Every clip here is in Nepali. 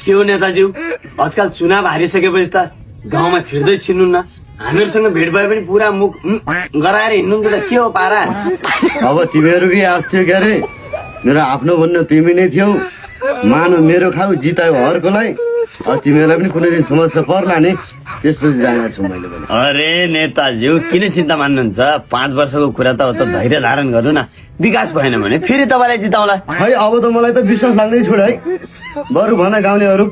के हो नेताज्यू, आजकल चुनाव हारिसकेपछि त गाउँमा छिर्दै छिर्नुहुन्न। हामीहरूसँग भेट भए पनि पुरा मुख गराएर हिँड्नुहुन्छ त के हो पारा? अब तिमीहरू के आश थियो के अरे? मेरो आफ्नो भन्ने तिमी नै थियौ। मानो मेरो खाउ जितायो हरकोलाई। अब तिमीहरूलाई पनि कुनै दिन समस्या पर्ला नि, त्यसपछि जाने छु मैले पनि। अरे नेताज्यू, किन चिन्ता मान्नुहुन्छ? 5 वर्षको कुरा त हो, त धैर्य धारण गर्नु न। विकास भएन भने फेरि तपाईँलाई जिताउला। खै अब त मलाई त विश्वास लाग्दै छोड्यो है। बरु भन गाउँलेहरू,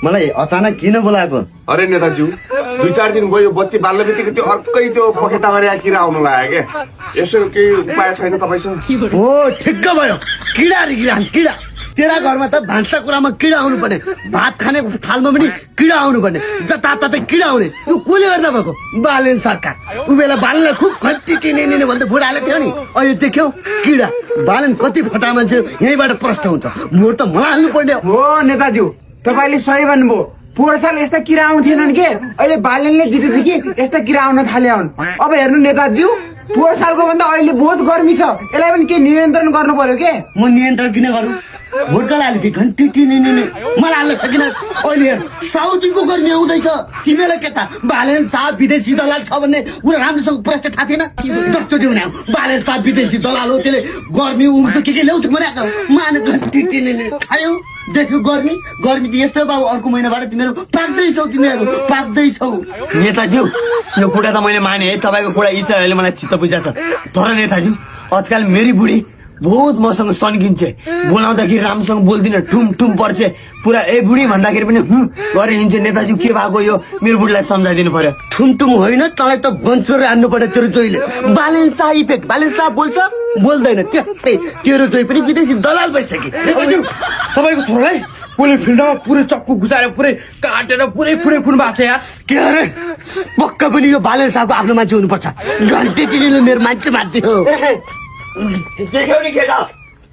मलाई अचानक किन बोलाएको? अरे नेताज्यू, 2-4 दिन भयो बत्ती बाल्ने बित्तिकै त्यो अर्कै त्यो पखेटामा किरा आउनु लाग्यो क्या। यसो केही उपाय छैन तपाईँसँग? हो ठिक्क भयो, किडा रे किडा। तेरा घरमा त भान्सा कुरामा किडा आउनु पर्ने, भात खाने थालमा पनि किडा आउनु पर्ने, जताततै किडा आउने। यो कसले गर्दा भएको? बालेन सरकार। उ बेला बालेनलाई खुब खट्टी टिने भन्दै भोट हालेको थियो नि, अहिले देख्यौ किडा। बालेन कति फटा मान्छे यहीँबाट प्रष्ट हुन्छ। भोट त मलाई हाल्नु पर्ने हो नेताज्यू, तपाईँले सही भन्नुभयो। पोहोर साल यस्ता किरा आउँथेनन् के, अहिले बालेनले जितेदेखि यस्ता किरा आउन थाले हुन्। अब हेर्नु नेताज्यू, पोहोर सालको भन्दा अहिले बहुत गर्मी छ, यसलाई पनि के नियन्त्रण गर्नु पर्यो के? म नियन्त्रण किन गरौँ? भोटका लागि घन्टी टिने मलाई हाल्न सकिन। अहिले साउदीको गर्मी आउँदैछ, तिमीलाई के त बालेन साहब विदेशी दलाल छ भन्ने कुरा राम्रोसँग प्रश्न थाहा थिएन? 10 चोटि हुने बालेन साहब विदेशी दलाल हो, त्यसले गर्मी उम्स के ल्याउँछ भनेको। मान घन्टी टिने खायौ, देख्यो गर्मी त यस्तो बाबु। अर्को महिनाबाट तिमीहरू पाक्दैछौ। नेताज्यू, यो कुरा त मैले माने है, तपाईँको कुरा इच्छा अहिले मलाई चित्त बुझाएको छ। तर नेताज्यू, आजकल मेरी बुढी बहुत मसँग सन्किन्छ, बोलाउँदाखेरि राम्रोसँग बोल्दिन, ठुम पर्छ पुरा। ए बुढी भन्दाखेरि पनि गरेर हिँड्छ। नेताज्यू, के भएको यो? मेरो बुढीलाई सम्झाइदिनु पर्यो। ठुमठुम होइन, तँलाई त बन्चोर हान्नु पर्यो तेरो जोइले। बालेन शाह इफेक्ट। बालेन शाह बोल्छ बोल्दैन, त्यस्तै तेरो जोइ पनि विदेशी दलाल भइसक्यो। तपाईँको छोरालाई पुरै फिल्डमा पुरै चक्कु घुसाएर पुरै काटेर पुरै खुन भएको छ यार। के अरे? पक्का पनि यो बालेन शाहको आफ्नो मान्छे हुनुपर्छ। घन्टी टिनेले मेरो मान्छे मारिदियो। देख्यौ नि केटा,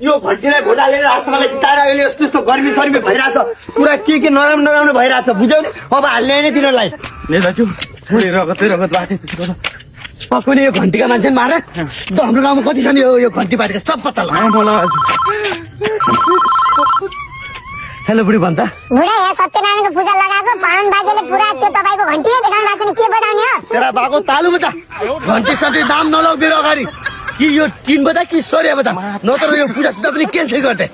यो घन्टीलाई भोट हालेर आसमालाई जिताएर अहिले यस्तो गर्मी सर्मी भइरहेछ, पुरा के नराम्रो भइरहेछ, बुझ्यौ नि? अब हाल्ने होइन तिनीहरूलाई। नेताज्यू, रगत बाटे। पक्कै नि यो घन्टीका मान्छे मारे। हाम्रो गाउँमा कति छ नि यो घन्टी बाटेको, सब पत्ता लगाऊ। हेलो बुढी भन्दा बुढा, यहाँ सत्यनारायणको पूजा लगाएको पाहुन बाजेले पुरा त्यो तपाईँको घन्टीले बिगाउनु भएको नि, के बजाउने हो? तेरा बाको तालु बजा। घन्टी सन्टी दाम नलौ मेरो अगाडि। कि यो 3 बजा कि 6 बजा, नत्र यो पूजा सुधा पनि क्यान्सल गर्दै।